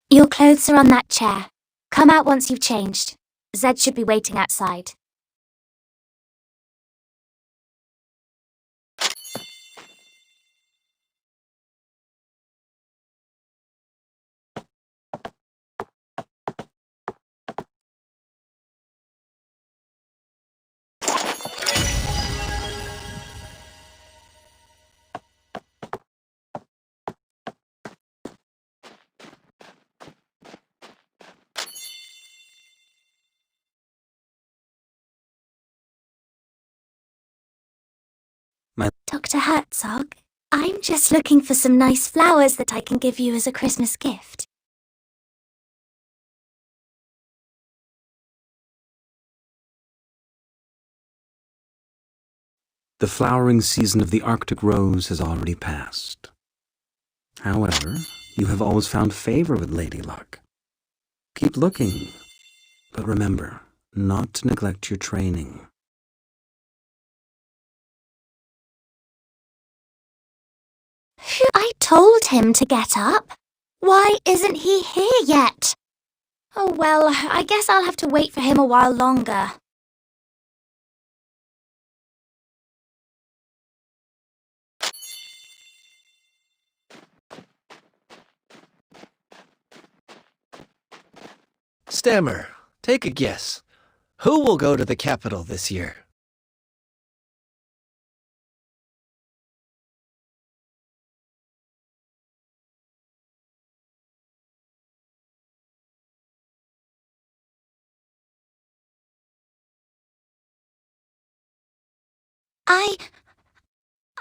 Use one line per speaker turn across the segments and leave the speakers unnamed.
Your clothes are on that chair. Come out once you've changed. Zed should be waiting outside. Dr. Herzog, I'm just looking for some nice flowers that I can give you as a Christmas gift.
The flowering season of the Arctic rose has already passed. However, you have always found favor with Lady Luck. Keep looking, but remember not to neglect your training.
I told him to get up. Why isn't he here yet? Oh well, I guess I'll have to wait for him a while longer.
Stammer, take a guess. Who will go to the capital this year?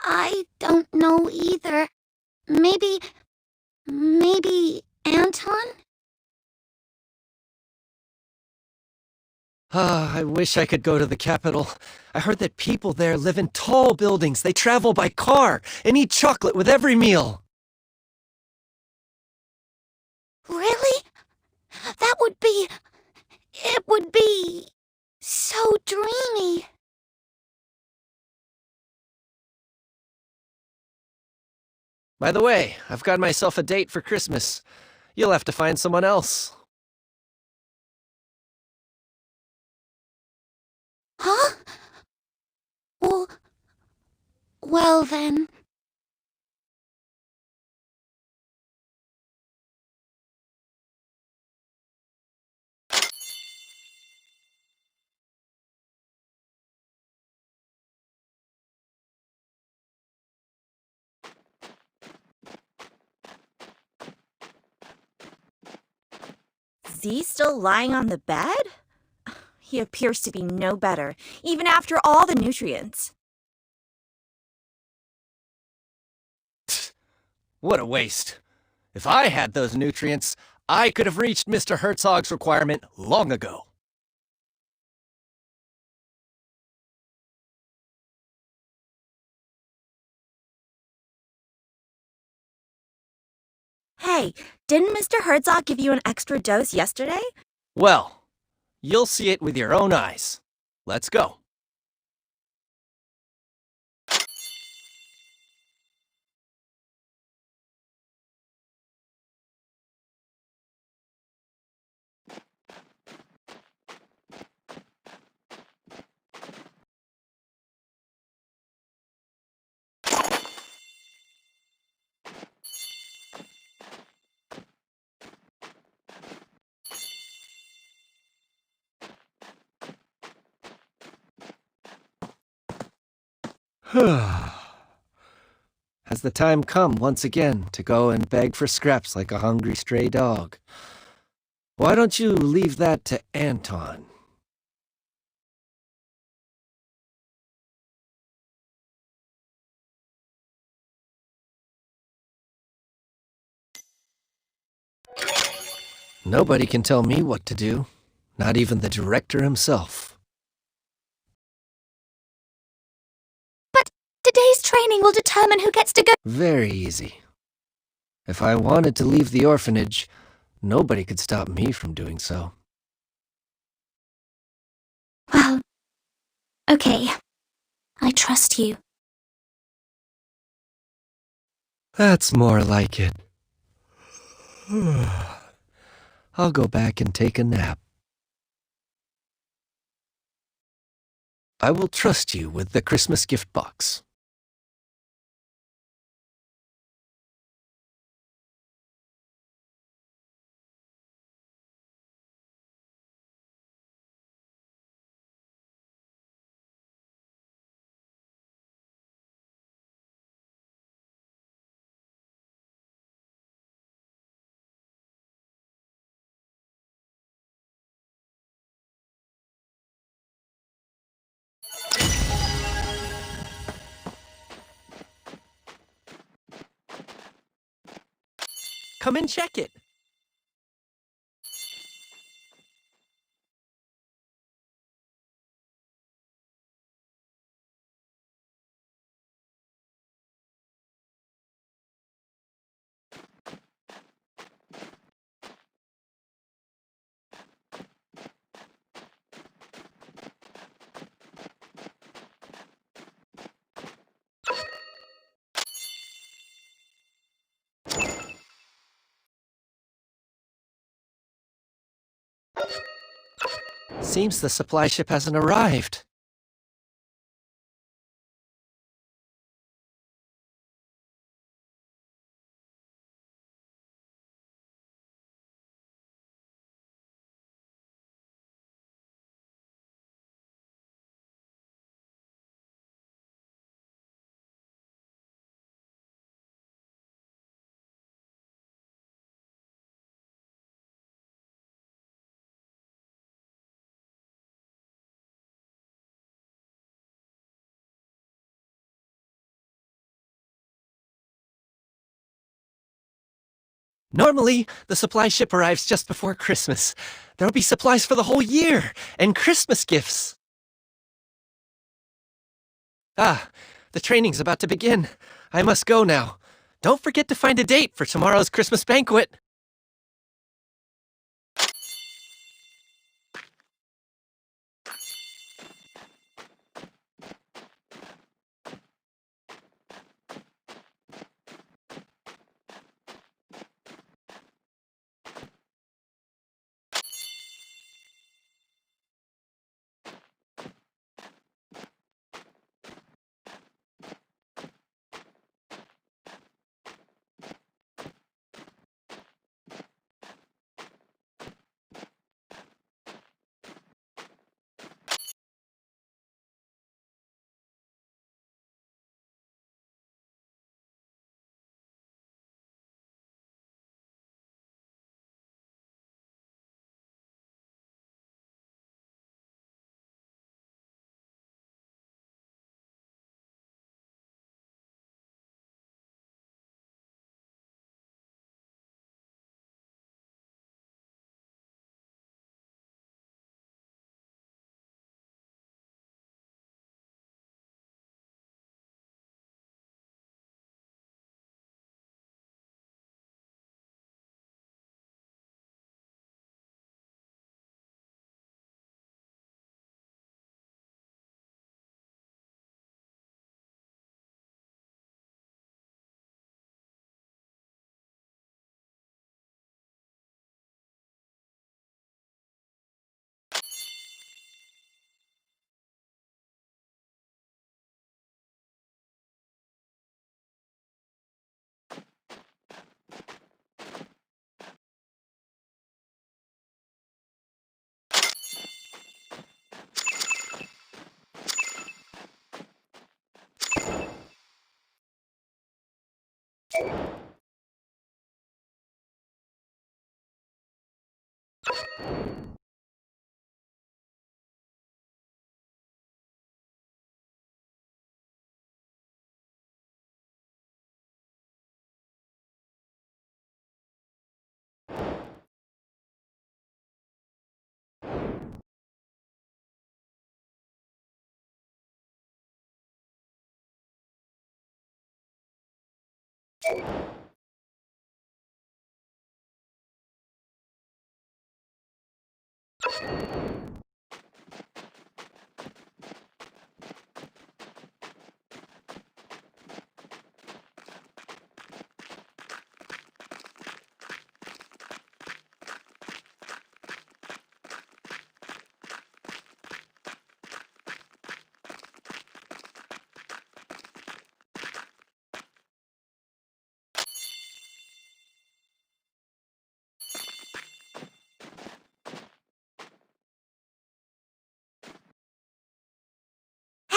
I don't know either. Maybe Anton?
I wish I could go to the capital. I heard that people there live in tall buildings, they travel by car, and eat chocolate with every meal.
Really? It would be so dreamy.
By the way, I've got myself a date for Christmas. You'll have to find someone else.
Huh? Well then.
Z still lying on the bed? He appears to be no better, even after all the nutrients.
What a waste. If I had those nutrients, I could have reached Mr. Herzog's requirement long ago.
Hey, didn't Mr. Herzog give you an extra dose yesterday?
Well, you'll see it with your own eyes. Let's go. Has the time come once again to go and beg for scraps like a hungry stray dog? Why don't you leave that to Anton? Nobody can tell me what to do, not even the director himself.
But today's training will determine who gets to go.
Very easy. If I wanted to leave the orphanage, nobody could stop me from doing so.
Well, okay. I trust you.
That's more like it. I'll go back and take a nap. I will trust you with the Christmas gift box. Come and check it. Seems the supply ship hasn't arrived. Normally, the supply ship arrives just before Christmas. There'll be supplies for the whole year, and Christmas gifts. Ah, the training's about to begin. I must go now. Don't forget to find a date for tomorrow's Christmas banquet.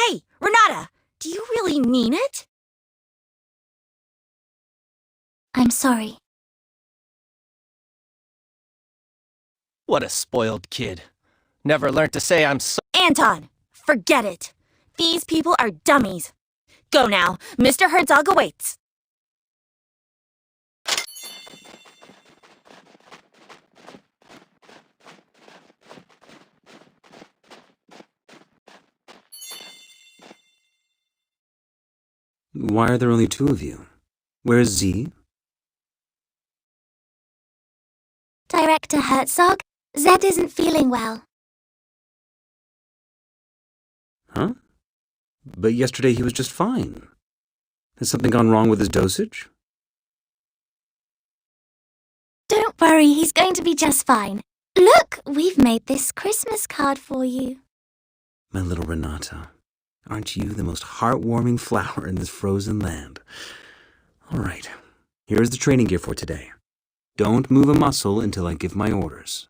Hey, Renata, do you really mean it?
I'm sorry.
What a spoiled kid. Never learned to say I'm so.
Anton, forget it. These people are dummies. Go now. Mr. Herzog awaits.
Why are there only two of you? Where's Z?
Director Herzog, Zed isn't feeling well.
Huh? But yesterday he was just fine. Has something gone wrong with his dosage?
Don't worry, he's going to be just fine. Look, we've made this Christmas card for you.
My little Renata, aren't you the most heartwarming flower in this frozen land? All right, here's the training gear for today. Don't move a muscle until I give my orders.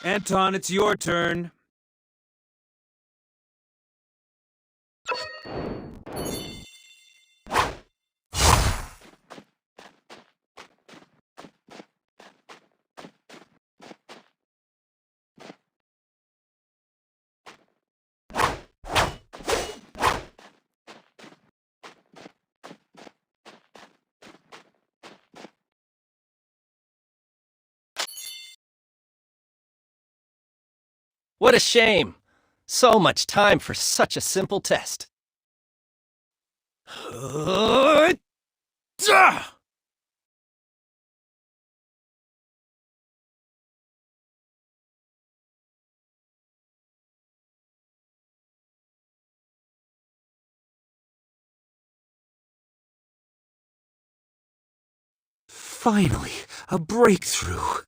Anton, it's your turn.
What a shame! So much time for such a simple test.
Finally, a breakthrough.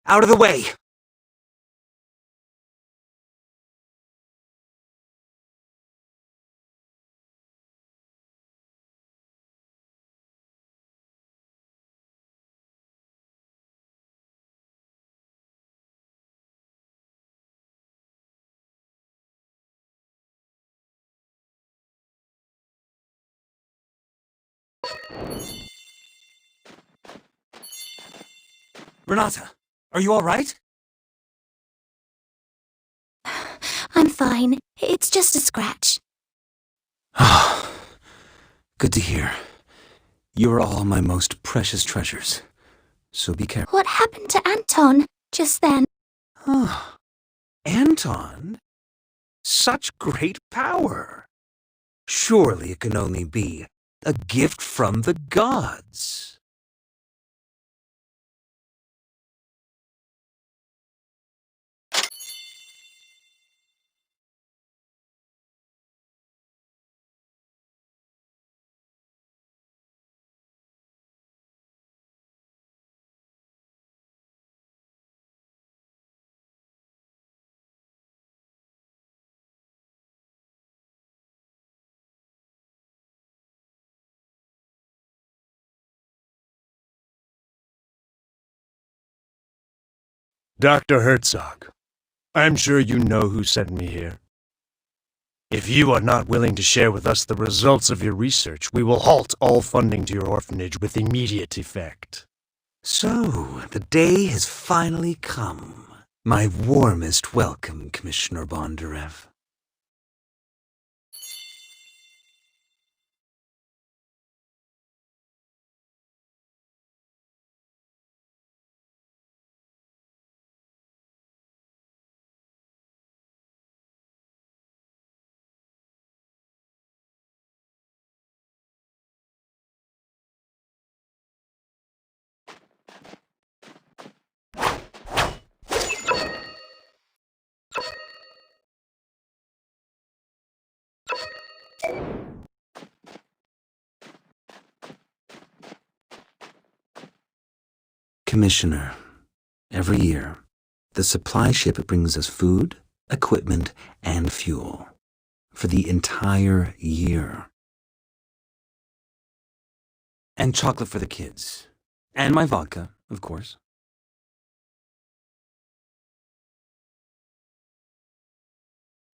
Out of the way! Renata, are you all right?
I'm fine. It's just a scratch.
Ah, good to hear. You are all my most precious treasures. So be careful.
What happened to Anton just then?
Ah, Anton? Such great power! Surely it can only be a gift from the gods.
Dr. Herzog, I'm sure you know who sent me here. If you are not willing to share with us the results of your research, we will halt all funding to your orphanage with immediate effect.
So, the day has finally come. My warmest welcome, Commissioner Bondarev. Commissioner, every year, the supply ship brings us food, equipment, and fuel for the entire year. And chocolate for the kids. And my vodka, of course.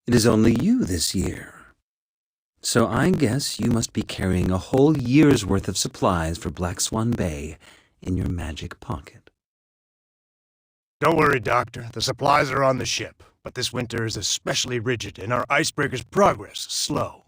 It is only you this year. So I guess you must be carrying a whole year's worth of supplies for Black Swan Bay in your magic pocket.
Don't worry, Doctor. The supplies are on the ship, but this winter is especially rigid and our icebreaker's progress slow.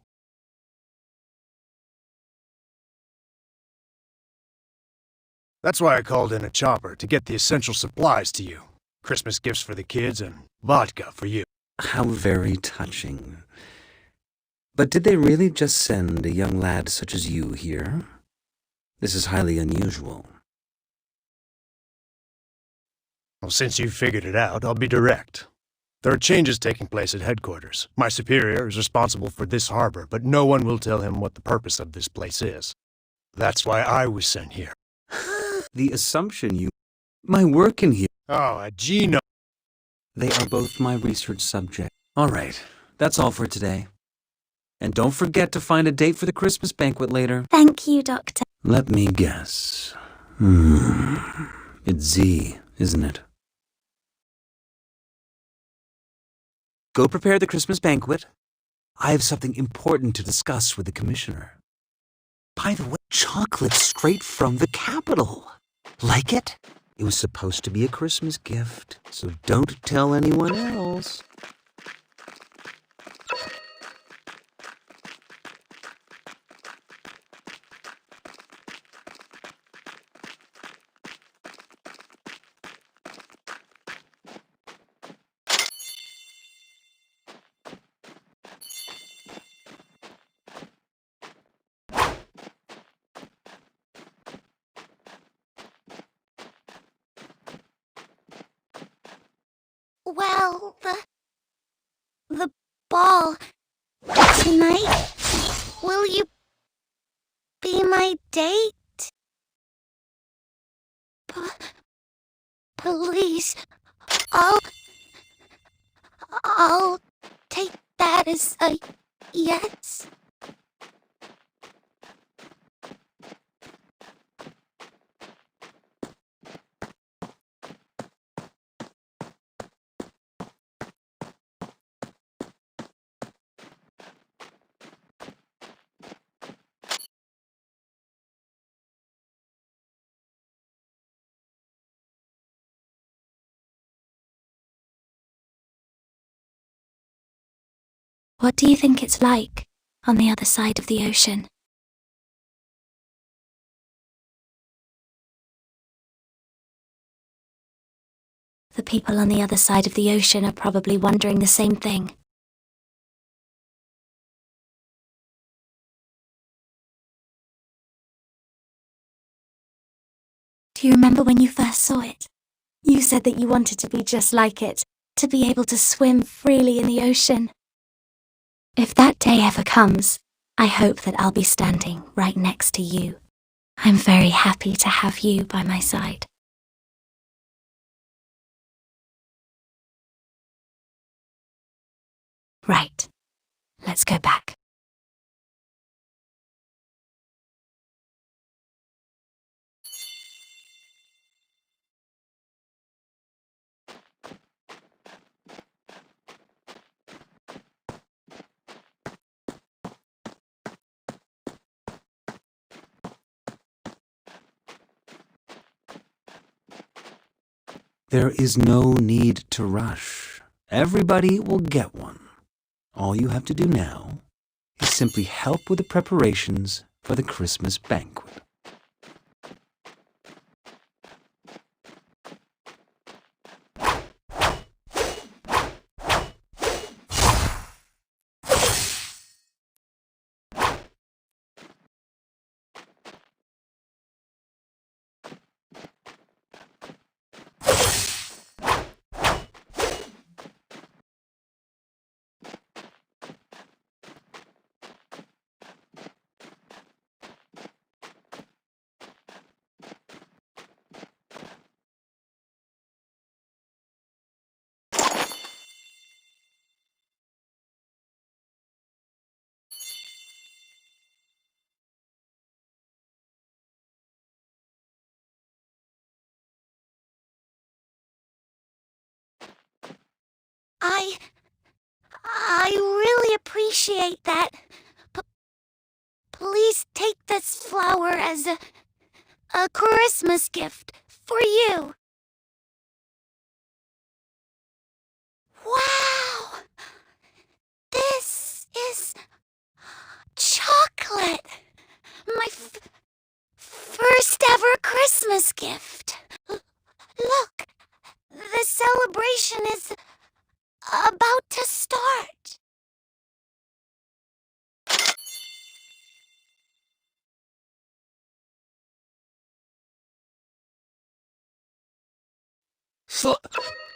That's why I called in a chopper to get the essential supplies to you. Christmas gifts for the kids and vodka for you.
How very touching. But did they really just send a young lad such as you here? This is highly unusual.
Well, since you figured it out, I'll be direct. There are changes taking place at headquarters. My superior is responsible for this harbor, but no one will tell him what the purpose of this place is. That's why I was sent here.
The assumption you... My work in here...
Oh, a genome.
They are both my research subjects. All right, that's all for today. And don't forget to find a date for the Christmas banquet later.
Thank you, Doctor.
Let me guess. It's Z, isn't it? Go prepare the Christmas banquet. I have something important to discuss with the Commissioner. By the way, chocolate straight from the capital. Like it? It was supposed to be a Christmas gift, so don't tell anyone else.
Well, the ball tonight. Will you be my date? Please. I'll take that as a yes. What do you think it's like on the other side of the ocean? The people on the other side of the ocean are probably wondering the same thing. Do you remember when you first saw it? You said that you wanted to be just like it, to be able to swim freely in the ocean. If that day ever comes, I hope that I'll be standing right next to you. I'm very happy to have you by my side. Right. Let's go back.
There is no need to rush. Everybody will get one. All you have to do now is simply help with the preparations for the Christmas banquet.
I really appreciate that. Please take this flower as a Christmas gift for you. Wow! This is chocolate. My first ever Christmas gift. Look, the celebration is about to start.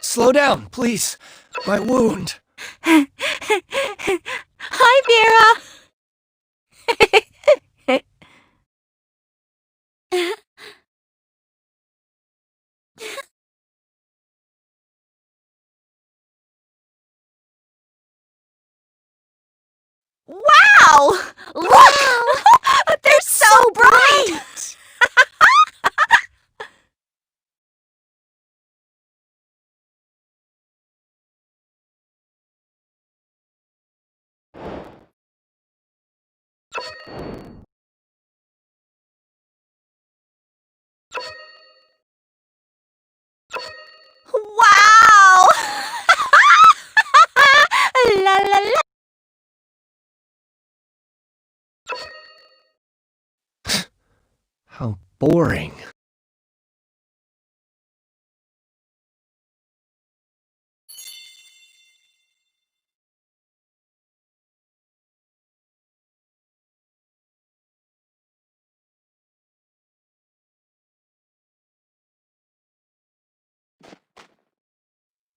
Slow down, please. My wound.
Hi, Vera! Wow! Look! They're so bright! Wow! La la la!
How boring.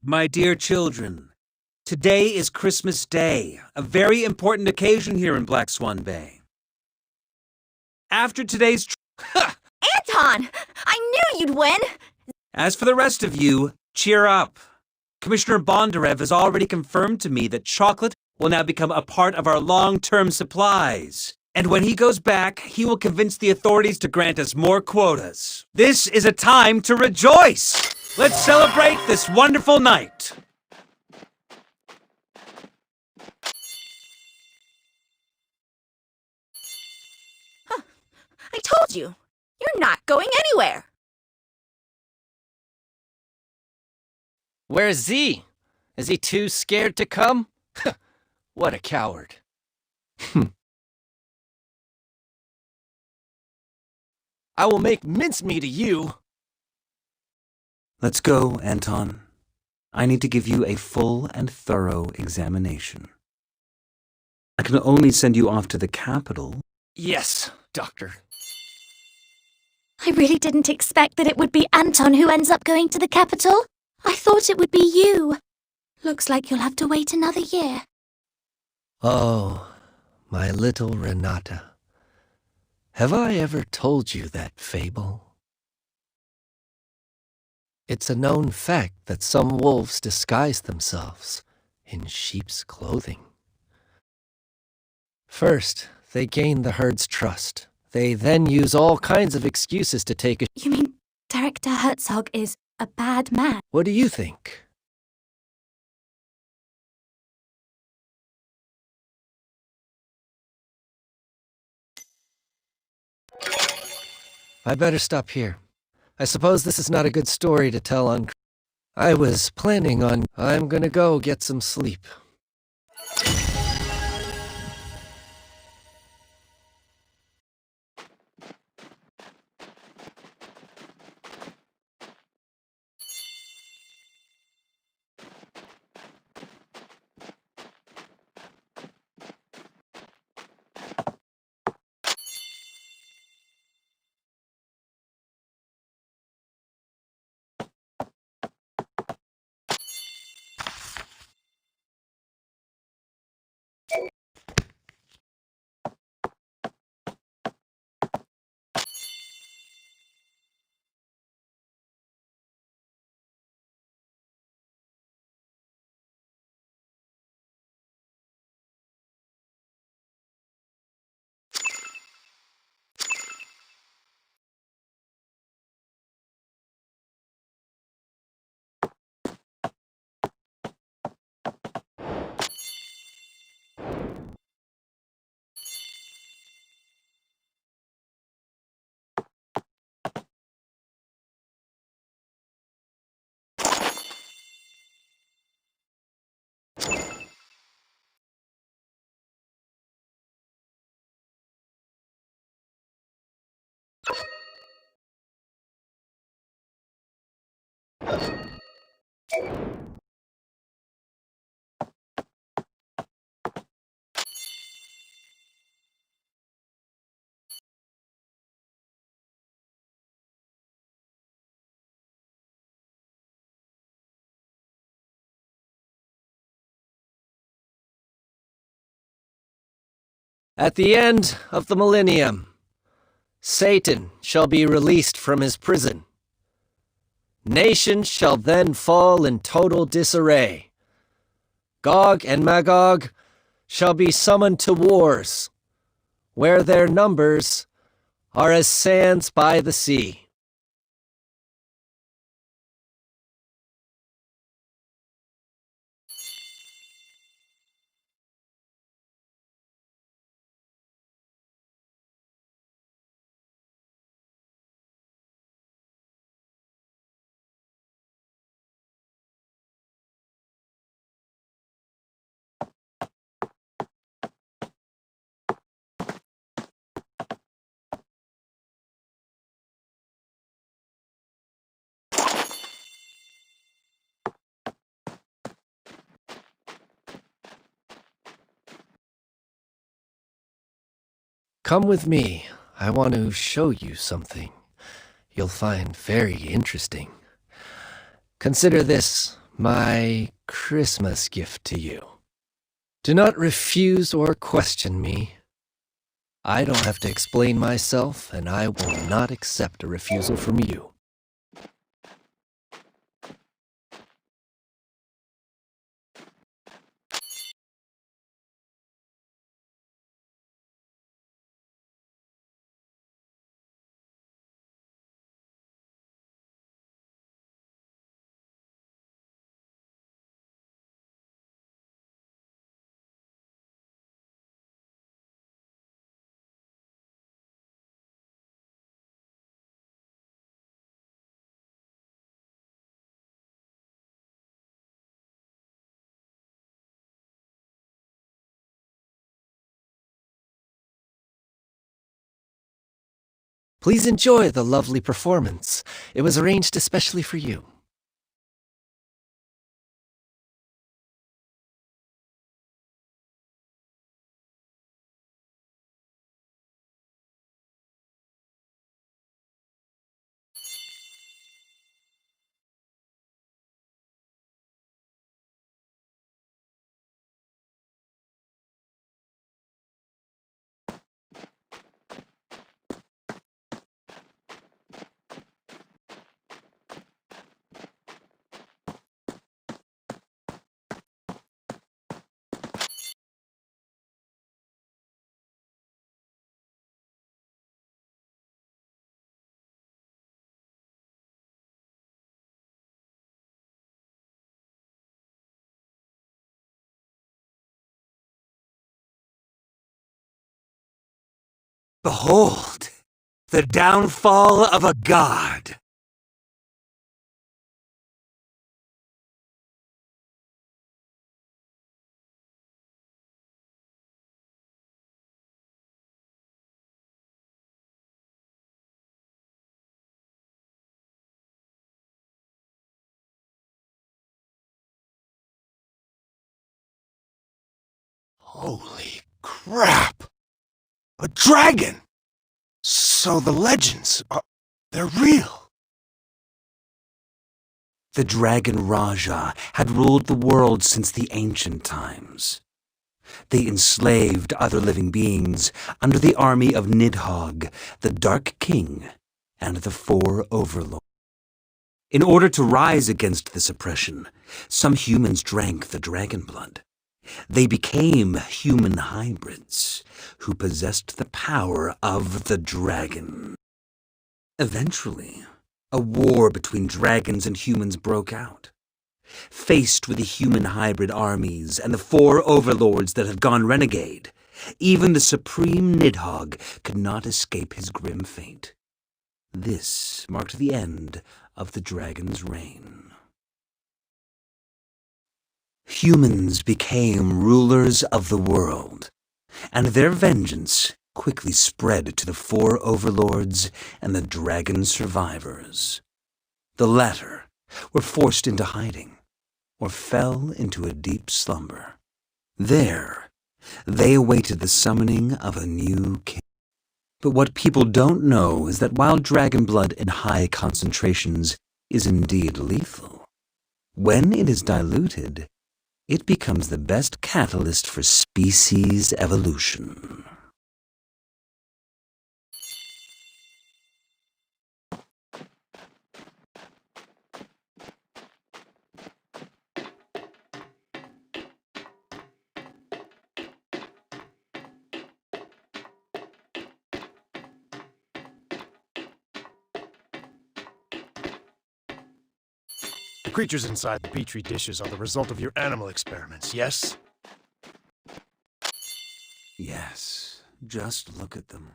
My dear children, today is Christmas Day, a very important occasion here in Black Swan Bay. After today's
Anton! I knew you'd win!
As for the rest of you, cheer up. Commissioner Bondarev has already confirmed to me that chocolate will now become a part of our long-term supplies. And when he goes back, he will convince the authorities to grant us more quotas. This is a time to rejoice! Let's celebrate this wonderful night!
I told you! You're not going anywhere!
Where's Z? Is he too scared to come? What a coward. I will make mincemeat of you.
Let's go, Anton. I need to give you a full and thorough examination. I can only send you off to the capital.
Yes, Doctor.
I really didn't expect that it would be Anton who ends up going to the capital. I thought it would be you. Looks like you'll have to wait another year.
Oh, my little Renata. Have I ever told you that fable? It's a known fact that some wolves disguise themselves in sheep's clothing. First, they gain the herd's trust. They then use all kinds of excuses to take a...
You mean Director Herzog is a bad man?
What do you think? I better stop here. I suppose this is not a good story to tell on... I was planning on... I'm gonna go get some sleep. At the end of the millennium, Satan shall be released from his prison. Nations shall then fall in total disarray. Gog and Magog shall be summoned to wars, where their numbers are as sands by the sea. Come with me. I want to show you something you'll find very interesting. Consider this My Christmas gift to you. Do not refuse or question me. I don't have to explain myself, and I will not accept a refusal from you. Please enjoy the lovely performance. It was arranged especially for you.
Behold, the downfall of a god.
Holy crap! A dragon! So the legends, they're real.
The Dragon Raja had ruled the world since the ancient times. They enslaved other living beings under the army of Nidhogg, the Dark King, and the Four Overlords. In order to rise against this oppression, some humans drank the dragon blood. They became human hybrids who possessed the power of the dragon. Eventually, a war between dragons and humans broke out. Faced with the human hybrid armies and the four overlords that had gone renegade, even the supreme Nidhogg could not escape his grim fate. This marked the end of the dragon's reign. Humans became rulers of the world, and their vengeance quickly spread to the four overlords and the dragon survivors. The latter were forced into hiding, or fell into a deep slumber. There, they awaited the summoning of a new king. But what people don't know is that while dragon blood in high concentrations is indeed lethal, when it is diluted, it becomes the best catalyst for species evolution.
The creatures inside the petri dishes are the result of your animal experiments, yes?
Yes, just look at them.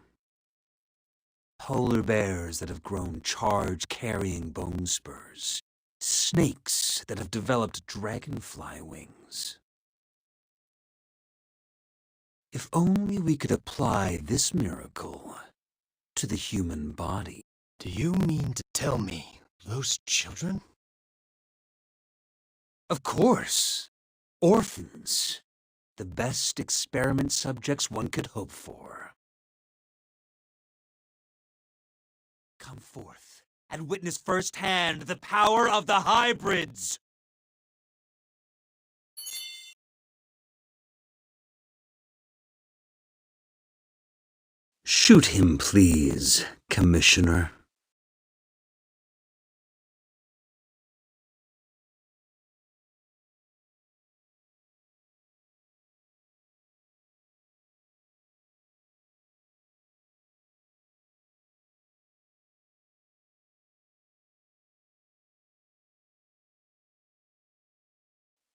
Polar bears that have grown charge-carrying bone spurs. Snakes that have developed dragonfly wings. If only we could apply this miracle to the human body.
Do you mean to tell me those children?
Of course. Orphans. The best experiment subjects one could hope for. Come forth and witness firsthand the power of the hybrids.
Shoot him, please, Commissioner.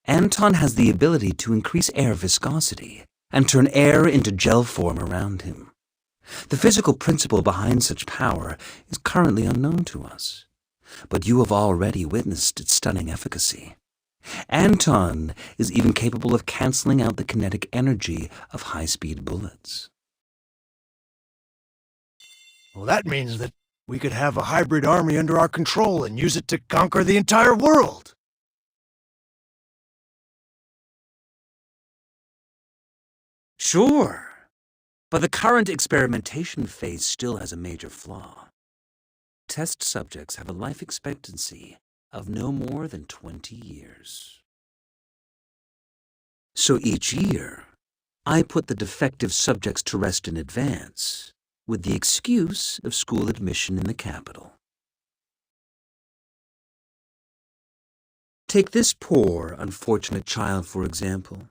Anton has the ability to increase air viscosity and turn air into gel form around him. The physical principle behind such power is currently unknown to us, but you have already witnessed its stunning efficacy. Anton is even capable of canceling out the kinetic energy of high-speed bullets.
Well, that means that we could have a hybrid army under our control and use it to conquer the entire world.
Sure. But the current experimentation phase still has a major flaw. Test subjects have a life expectancy of no more than 20 years. So each year, I put the defective subjects to rest in advance, with the excuse of school admission in the capital. Take this poor, unfortunate child, for example.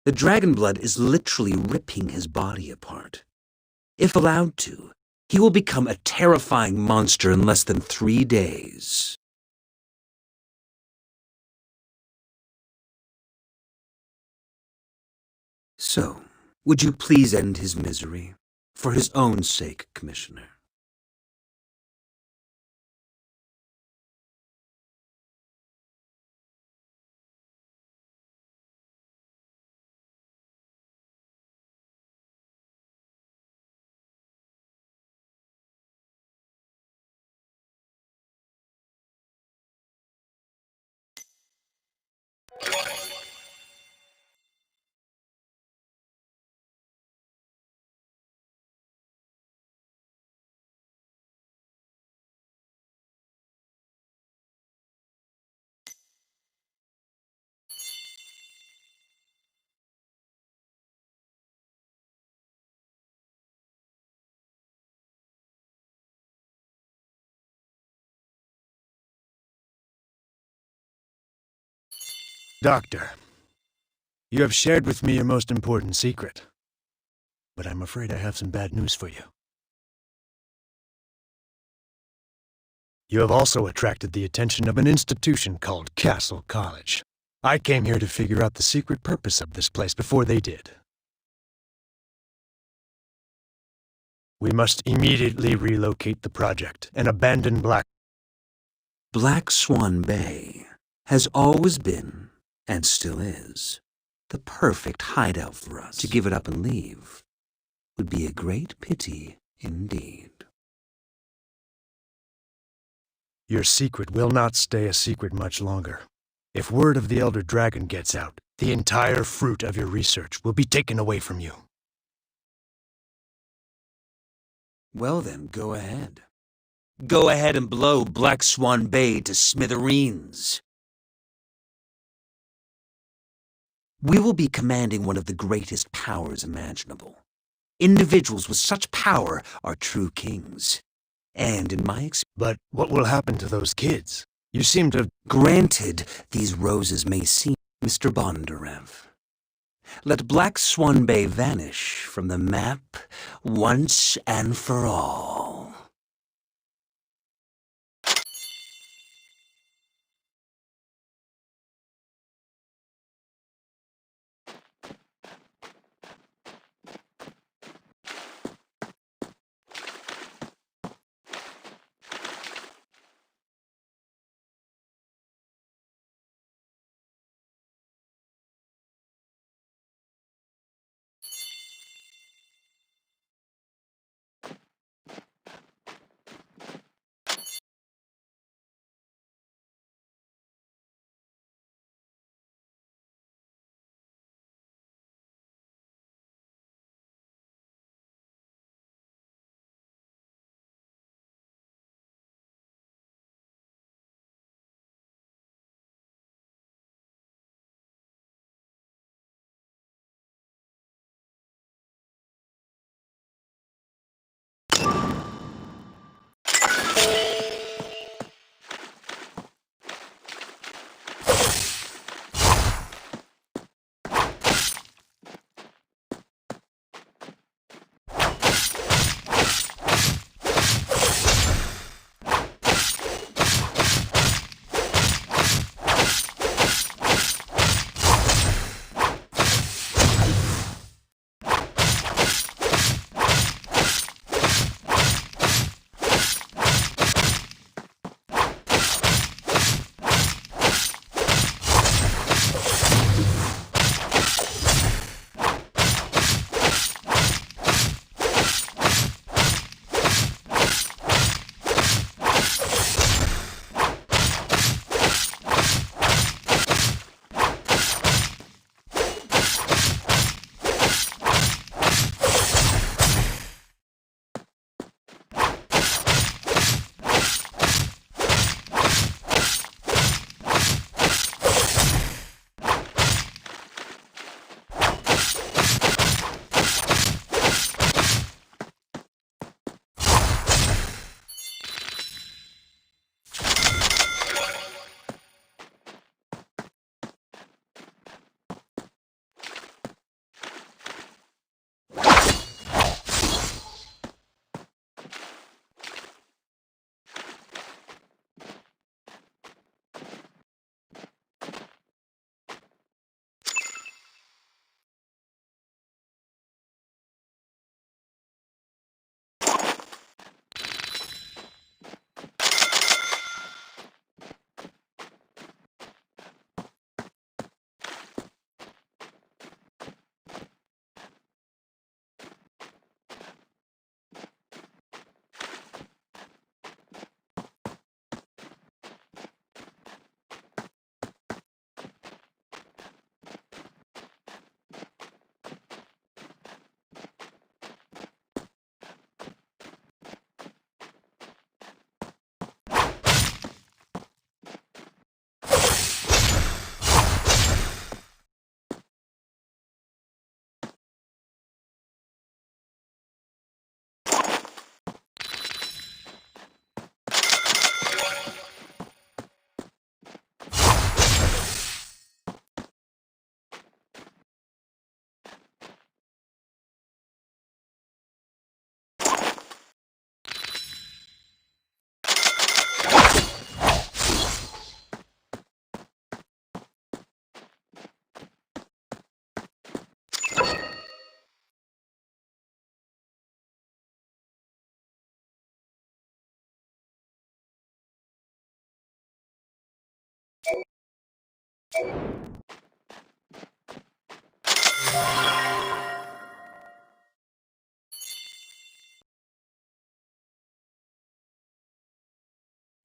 The dragon blood is literally ripping his body apart. If allowed to, he will become a terrifying monster in less than 3 days. So, would you please end his misery? For his own sake, Commissioner.
Doctor, you have shared with me your most important secret, but I'm afraid I have some bad news for you. You have also attracted the attention of an institution called Castle College. I came here to figure out the secret purpose of this place before they did. We must immediately relocate the project and abandon
Black Swan Bay has always been, and still is, the perfect hideout for us. To give it up and leave would be a great pity indeed.
Your secret will not stay a secret much longer. If word of the Elder Dragon gets out, the entire fruit of your research will be taken away from you.
Well then, go ahead. Go ahead and blow Black Swan Bay to smithereens. We will be commanding one of the greatest powers imaginable. Individuals with such power are true kings. And in my experience...
But what will happen to those kids? You seem to...
Granted, these roses may seem... Mr. Bondarev, let Black Swan Bay vanish from the map once and for all.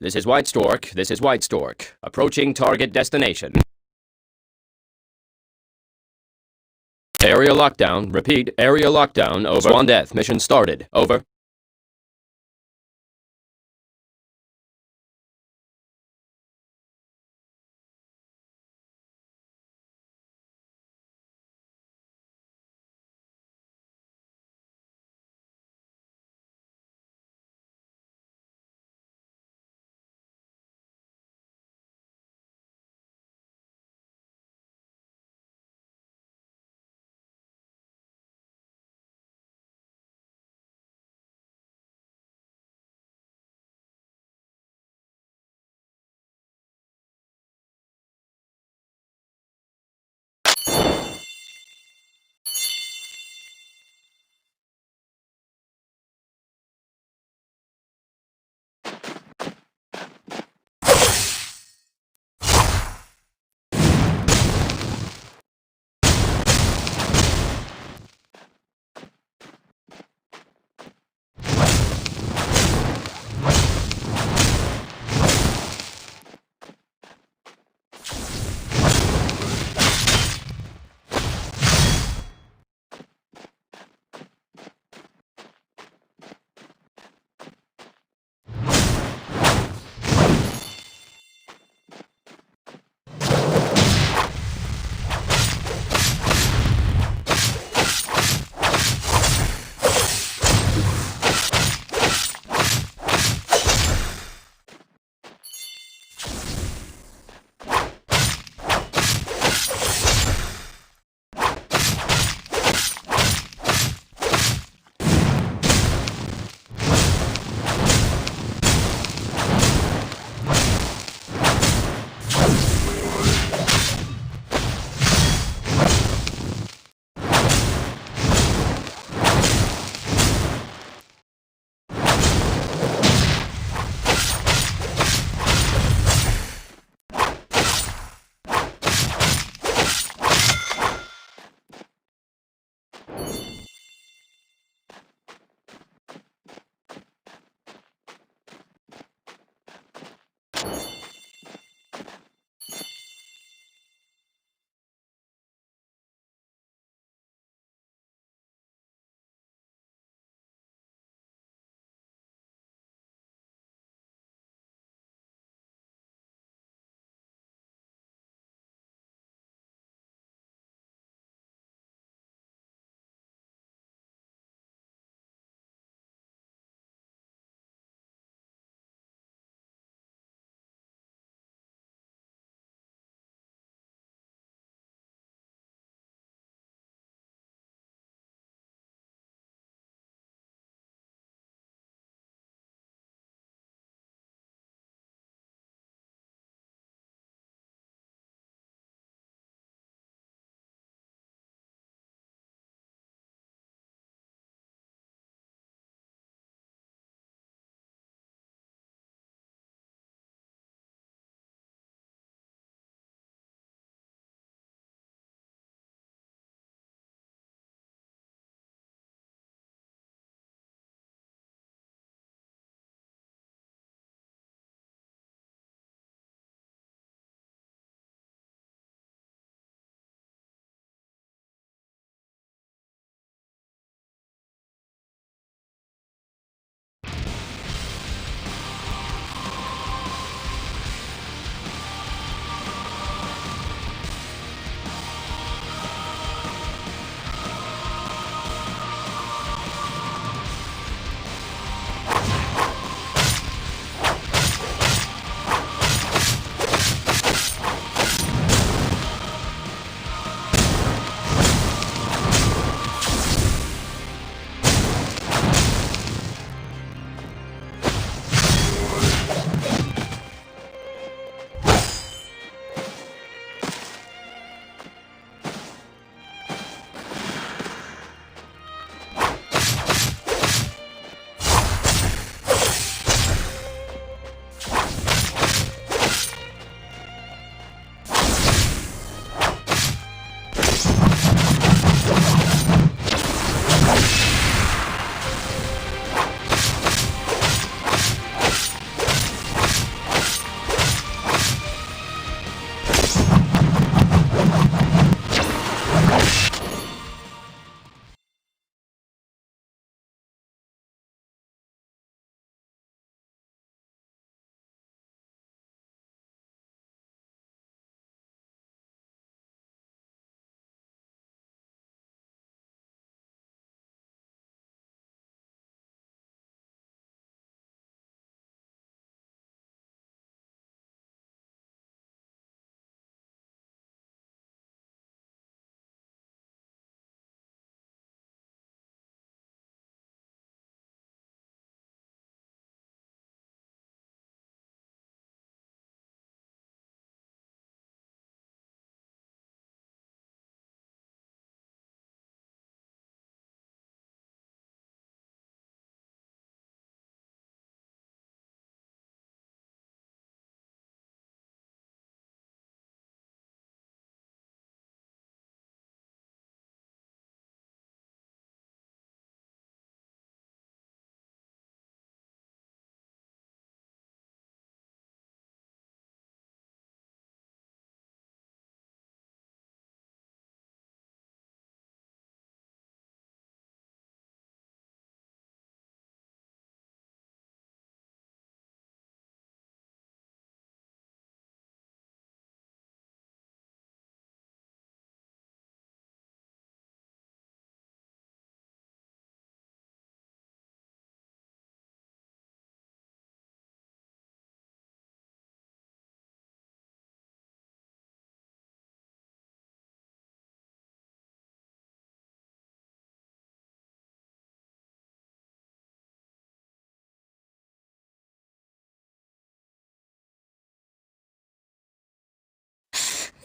This is White Stork. This is White Stork. Approaching target destination. Area lockdown. Repeat, area lockdown. Over. Swan Death. Mission started. Over.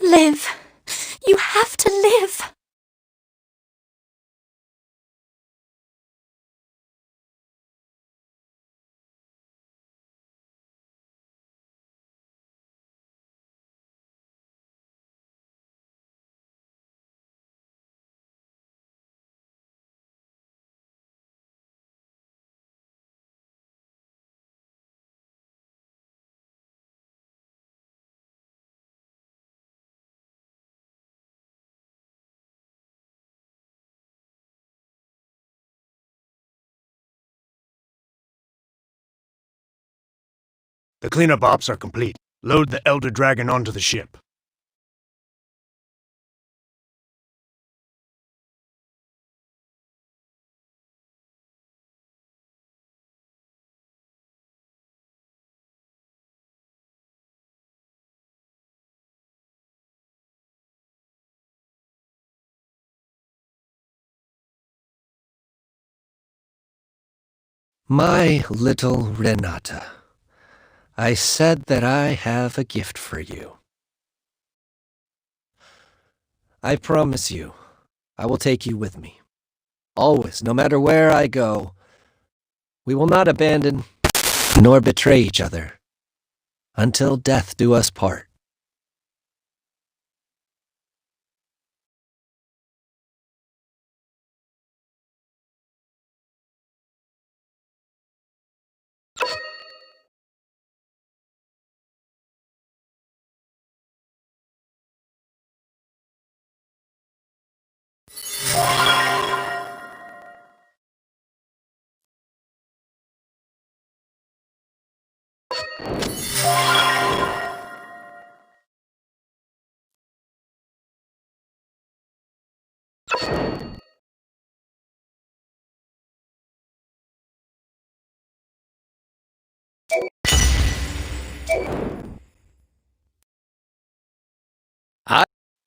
Live. You have to live.
The cleanup ops are complete. Load the Elder Dragon onto the ship.
My little Renata, I said that I have a gift for you. I promise you, I will take you with me. Always, no matter where I go. We will not abandon nor betray each other until death do us part.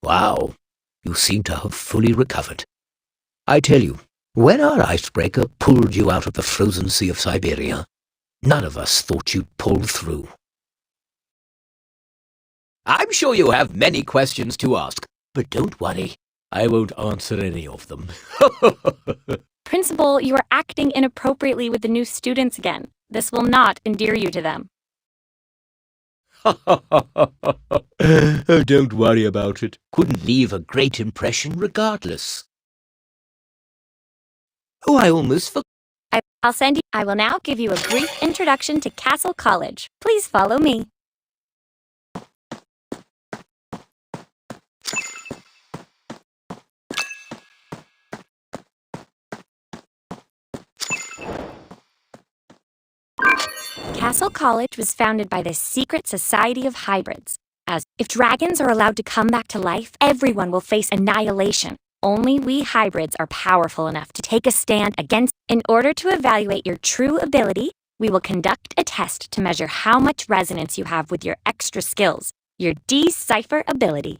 Wow, you seem to have fully recovered. I tell you, when our icebreaker pulled you out of the frozen sea of Siberia, none of us thought you'd pull through. I'm sure you have many questions to ask, but don't worry, I won't answer any of them.
Principal, you are acting inappropriately with the new students again. This will not endear you to them.
Oh, don't worry about it. Couldn't leave a great impression regardless. Oh, I almost forgot.
I'll send you. I will now give you a brief introduction to Castle College. Please follow me. Castle College was founded by the Secret Society of Hybrids. As if dragons are allowed to come back to life, everyone will face annihilation. Only we hybrids are powerful enough to take a stand against. In order to evaluate your true ability, we will conduct a test to measure how much resonance you have with your extra skills, your decipher ability.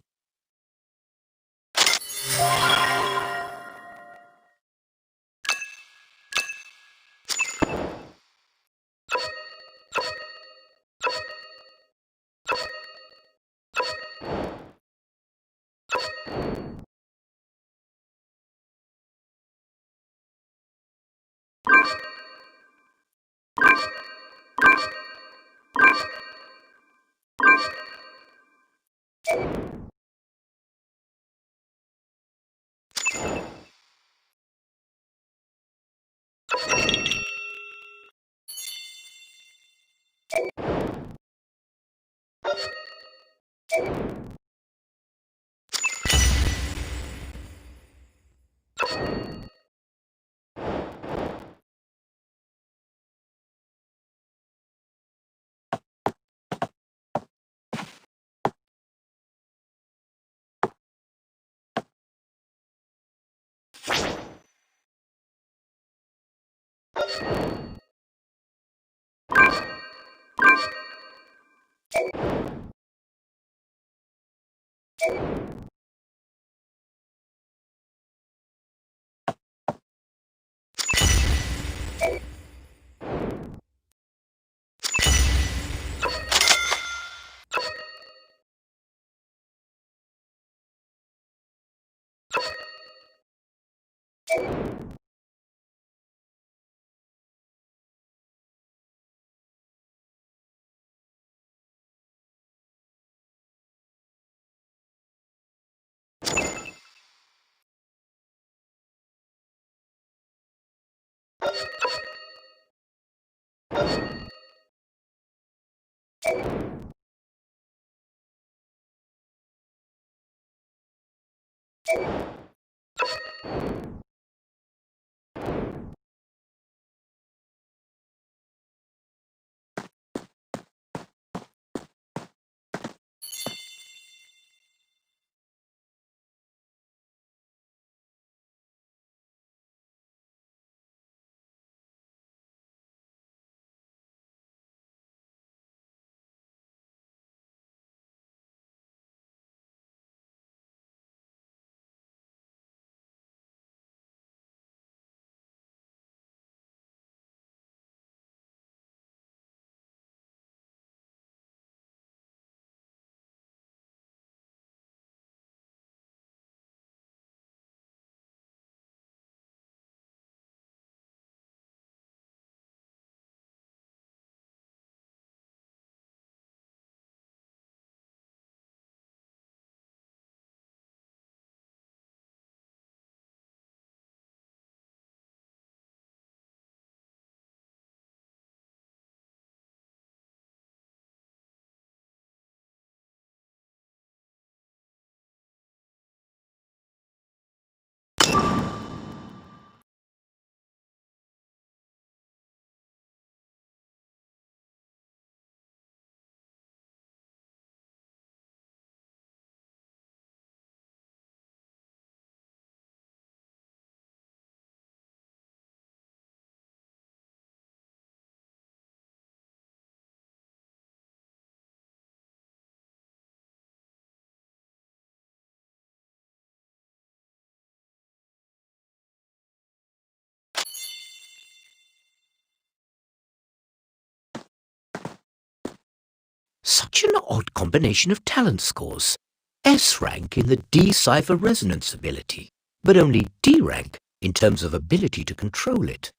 Such an odd combination of talent scores. S rank in the D-cipher resonance ability, but only D rank in terms of ability to control it.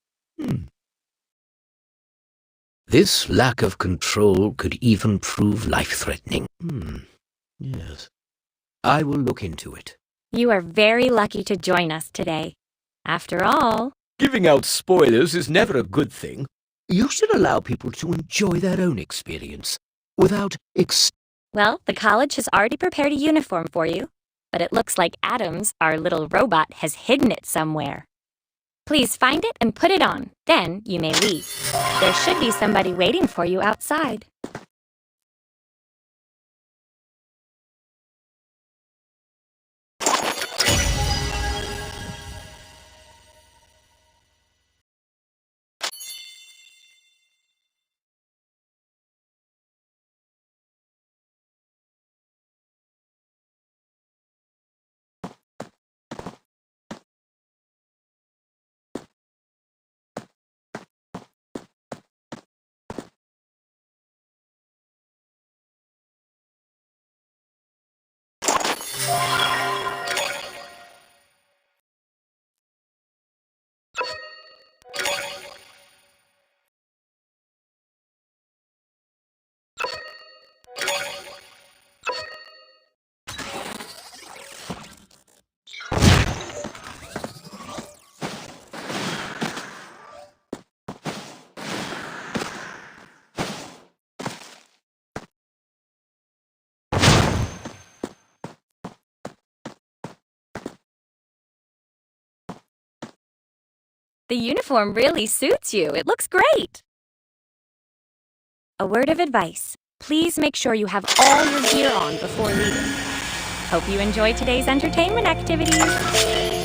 This lack of control could even prove life-threatening. Yes. I will look into it.
You are very lucky to join us today. After all,
Giving out spoilers is never a good thing. You should allow people to enjoy their own experience without
well, the college has already prepared a uniform for you, but it looks like Adams, our little robot, has hidden it somewhere. Please find it and put it on. Then you may leave. There should be somebody waiting for you outside. The uniform really suits you. It looks great. A word of advice. Please make sure you have all your gear on before leaving. Hope you enjoy today's entertainment activities.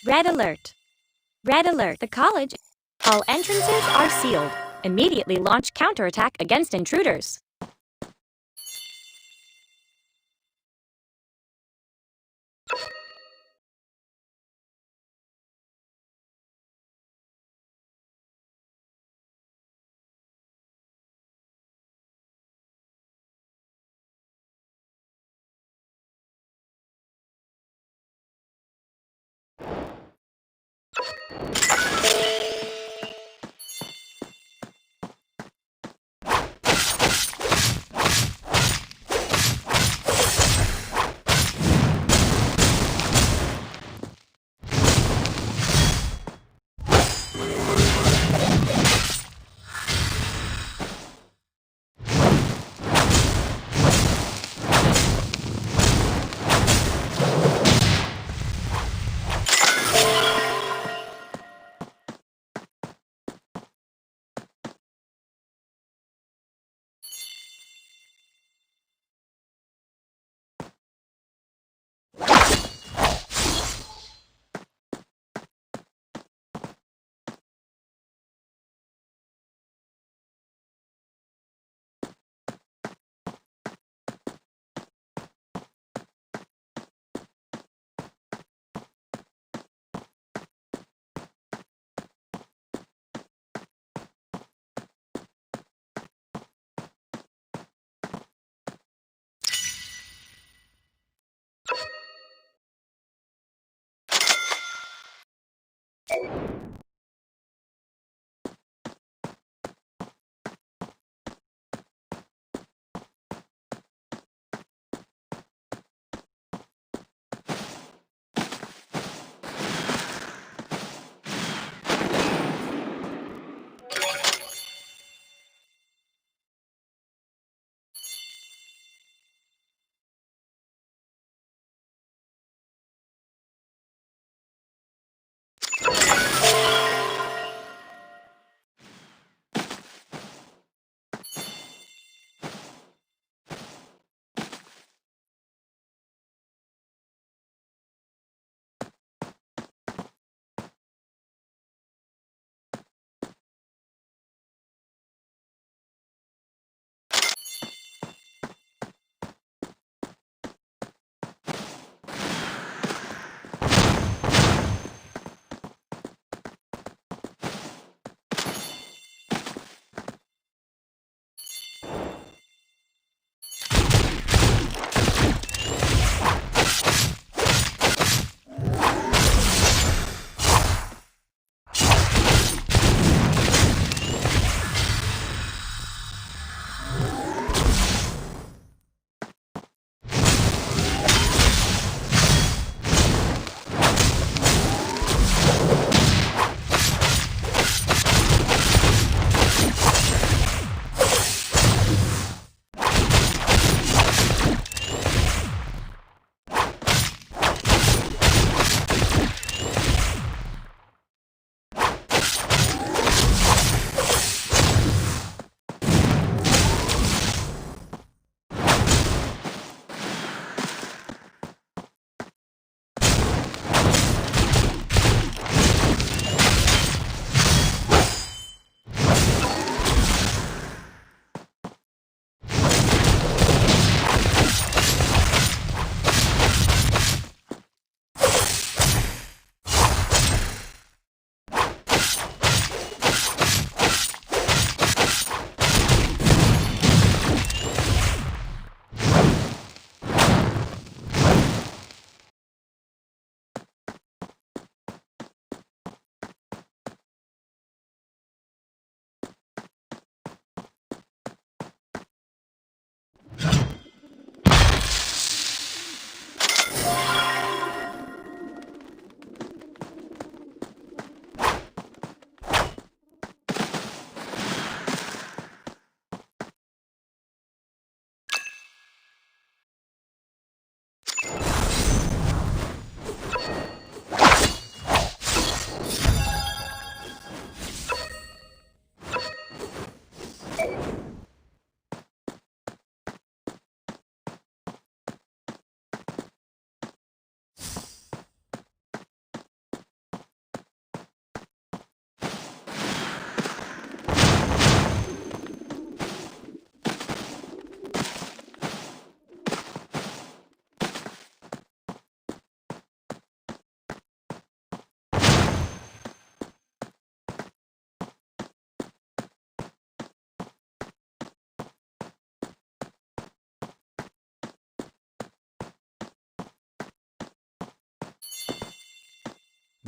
Red alert! Red alert! The college. All entrances are sealed. Immediately launch counterattack against intruders.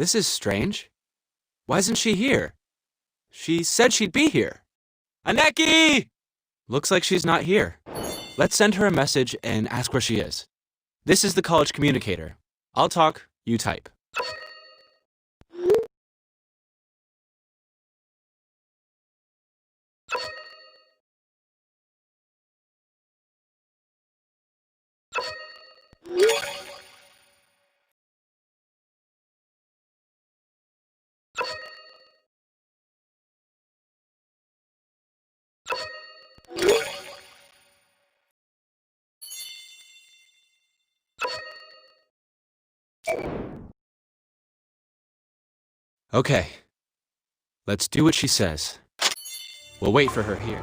This is strange. Why isn't she here? She said she'd be here. Aneki! Looks like she's not here. Let's send her a message and ask where she is. This is the college communicator. I'll talk, you type. Okay. Let's do what she says. We'll wait for her here.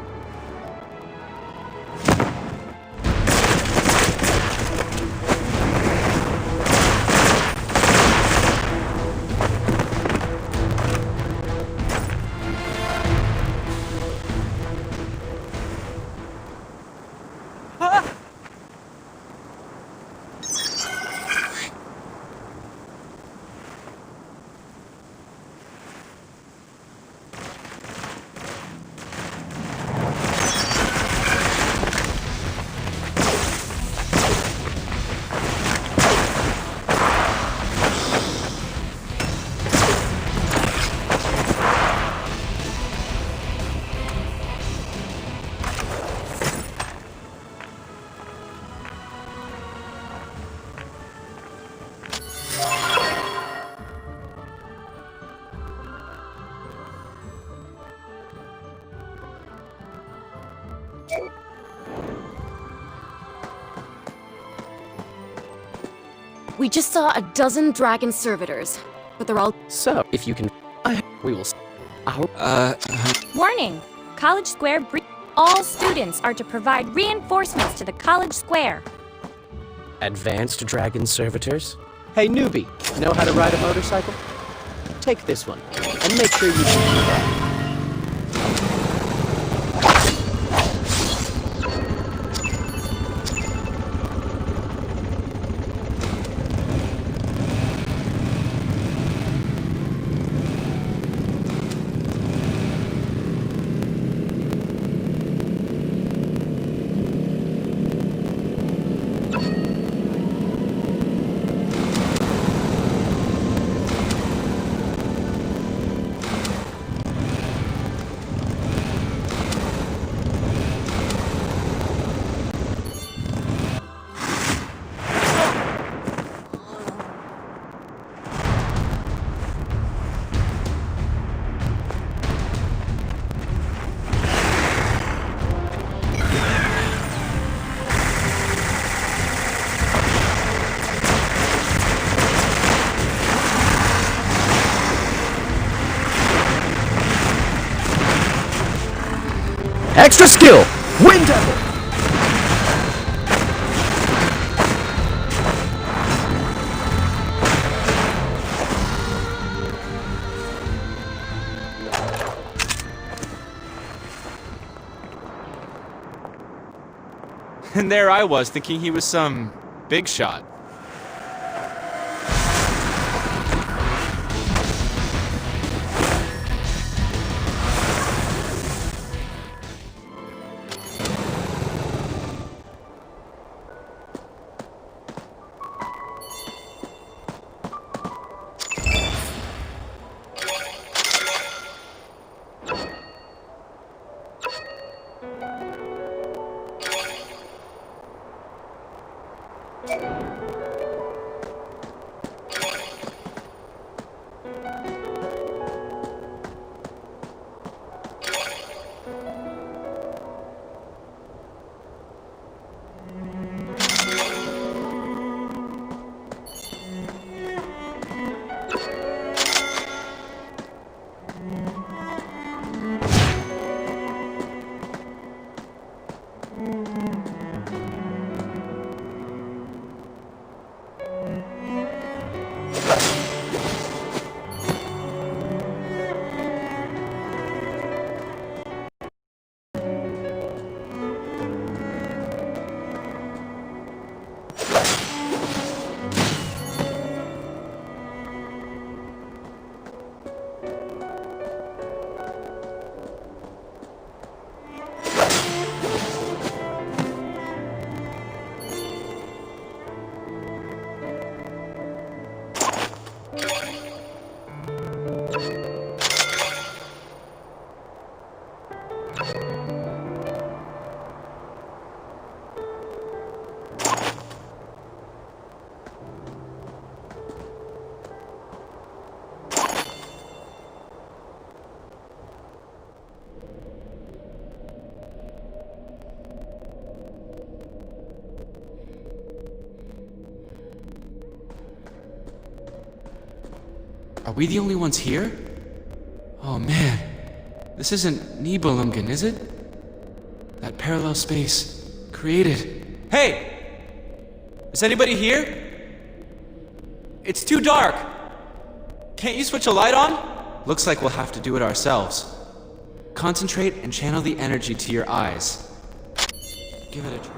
We just saw a dozen dragon servitors, but they're all—
So, if you can, we will.
Warning! College Square all students are to provide reinforcements to the College Square.
Advanced dragon servitors? Hey, newbie, know how to ride a motorcycle? Take this one, and make sure you do that.
Extra skill! Wind Devil!
And there I was, thinking he was some big shot. we the only ones here? Oh man, this isn't Nibelungen, is it? That parallel space created. Hey! Is anybody here? It's too dark! Can't you switch a light on? Looks like we'll have to do it ourselves. Concentrate and channel the energy to your eyes. Give it a try.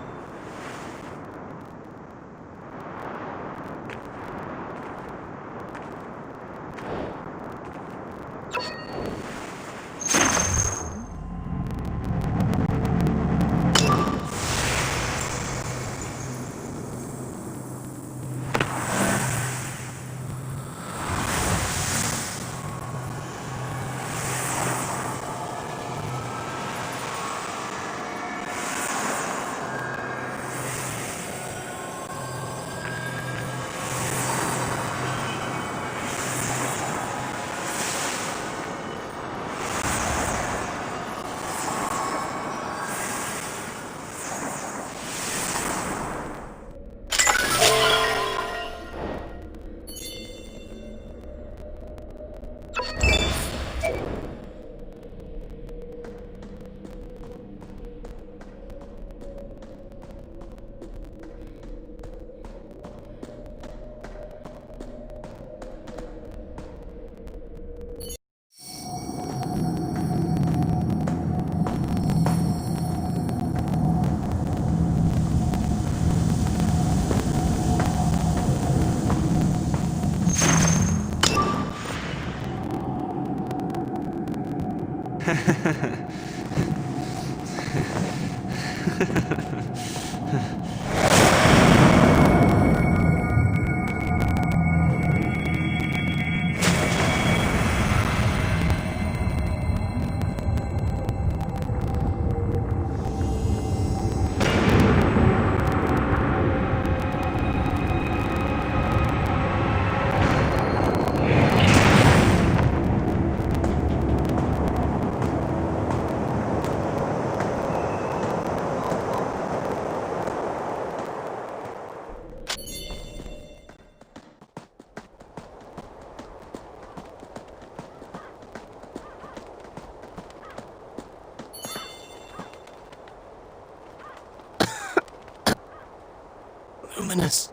Luminous.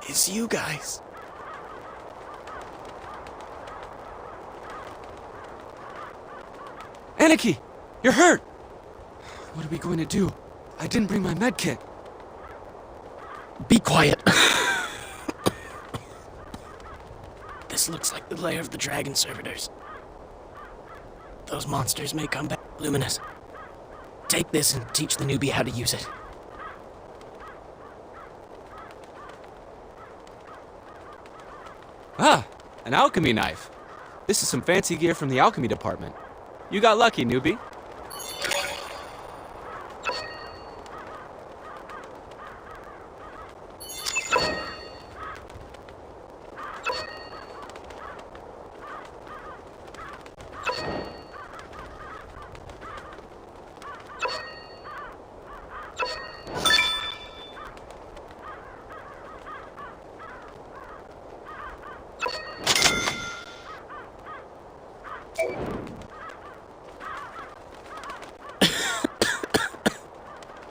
It's you guys.
Anarchy! You're hurt! What are we going to do? I didn't bring my med kit.
Be quiet. This looks like the lair of the dragon servitors. Those monsters may come back. Luminous, take this and teach the newbie how to use it.
Ah, an alchemy knife. This is some fancy gear from the alchemy department. You got lucky, newbie.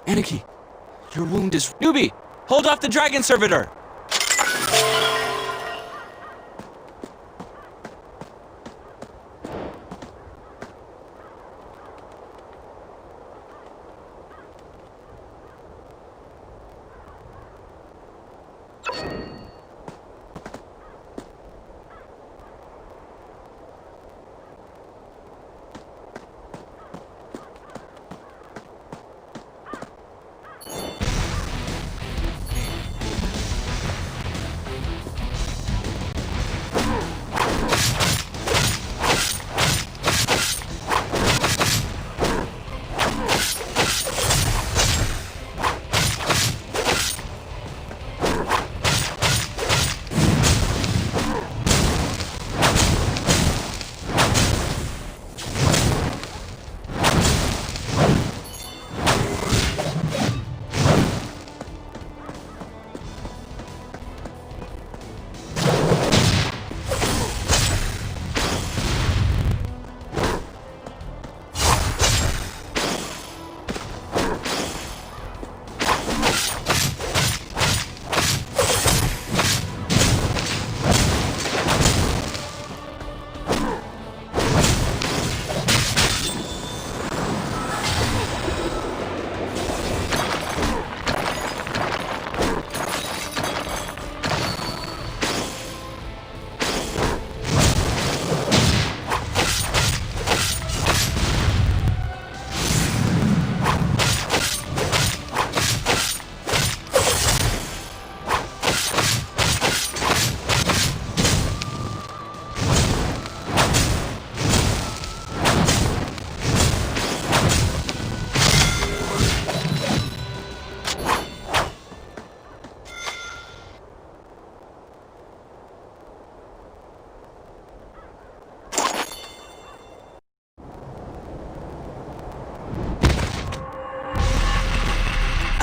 Anarchy, your wound is... Newbie, hold off the dragon servitor!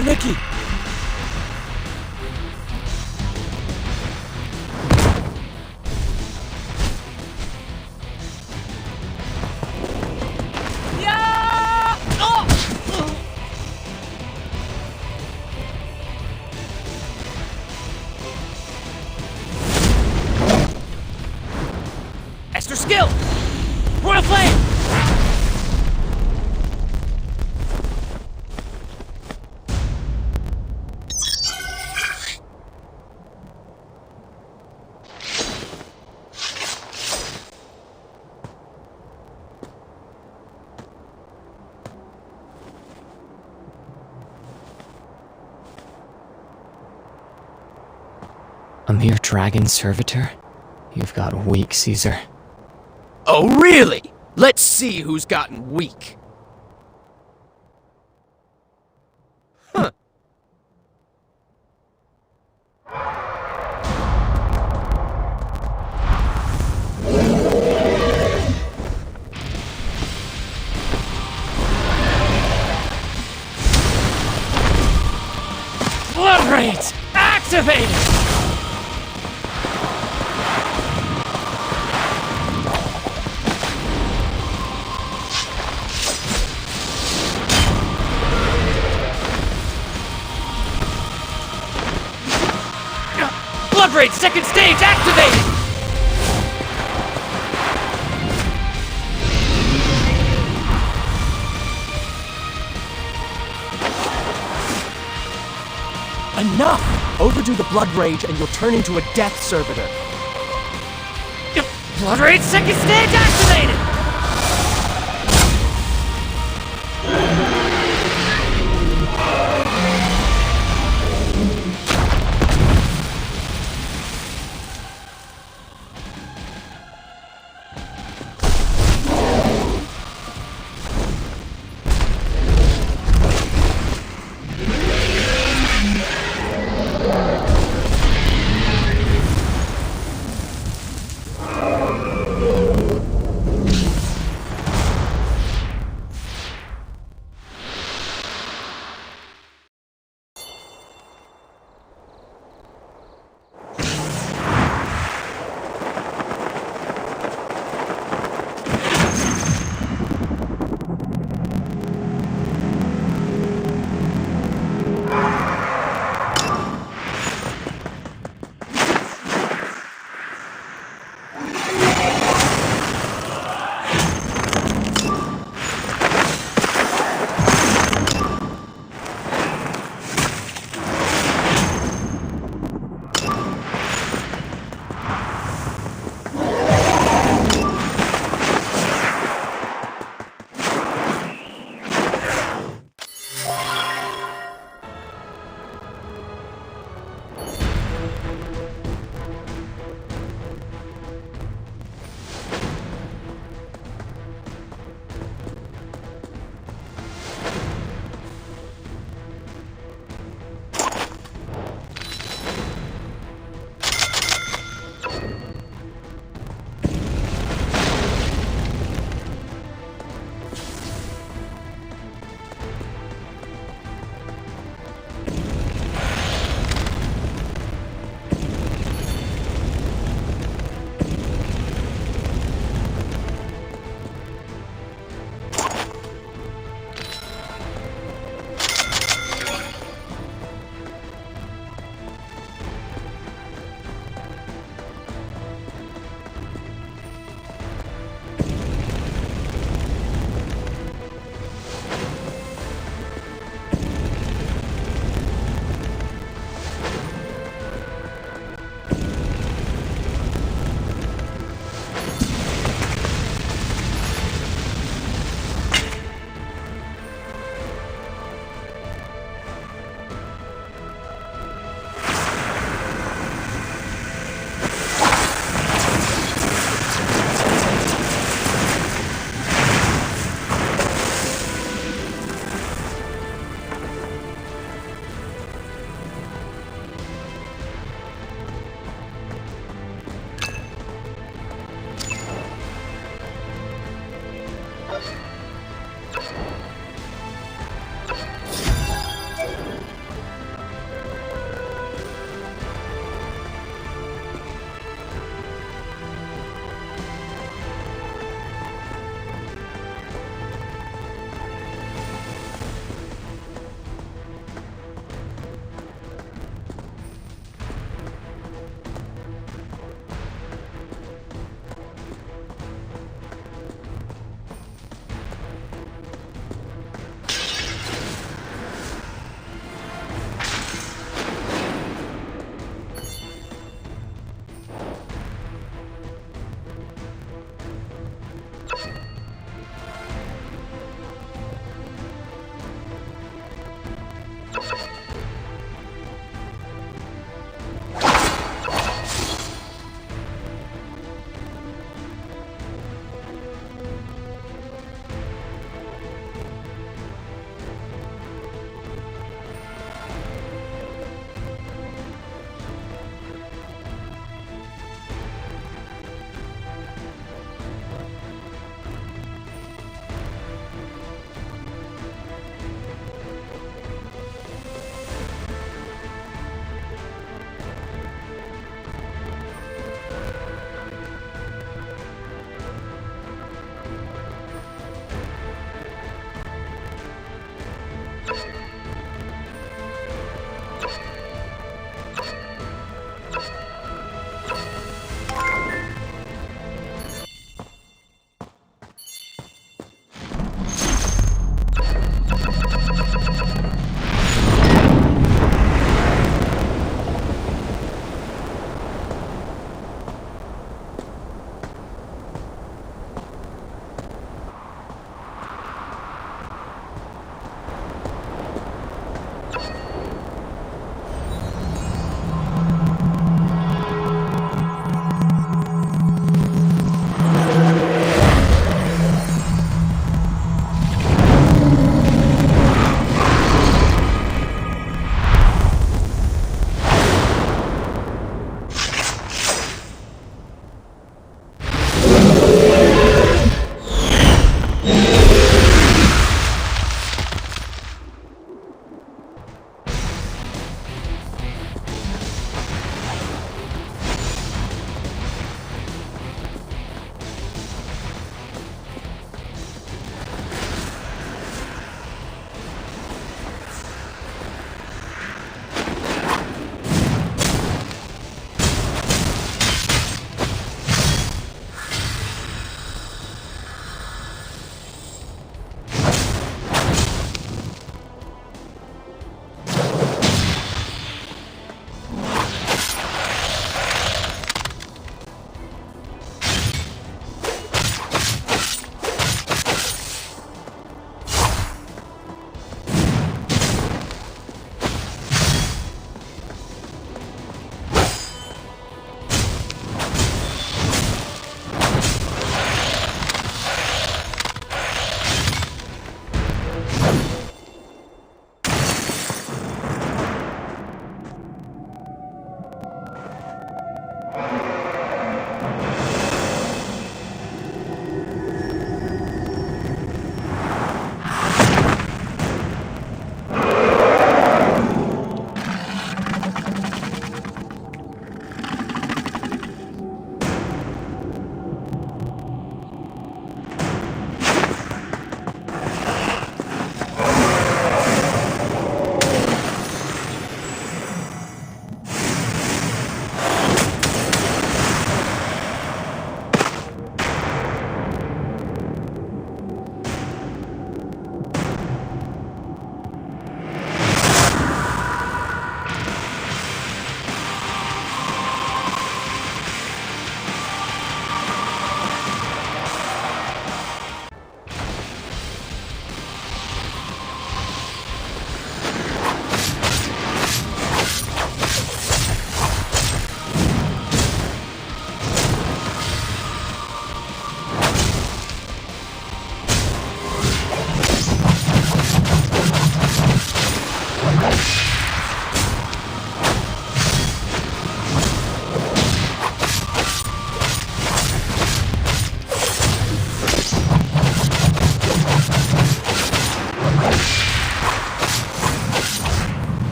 Aniki! Extra skill! Royal Flame!
A mere dragon servitor? You've got weak, Caesar.
Oh, really? Let's see who's gotten weak. Huh. Blood Rage! Activated! Blood Rage second stage activated! Enough! Overdo the Blood Rage and you'll turn into a Death Servitor. Blood Rage second stage activated!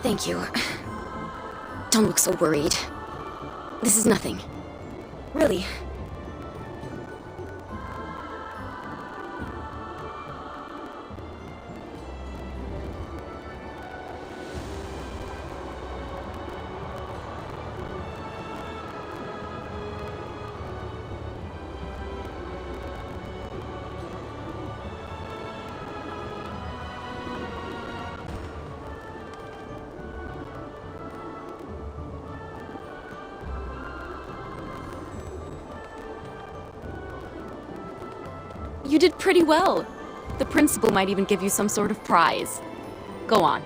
Thank you. Don't look so worried. This is nothing.
Really?
You did pretty well. The principal might even give you some sort of prize. Go on.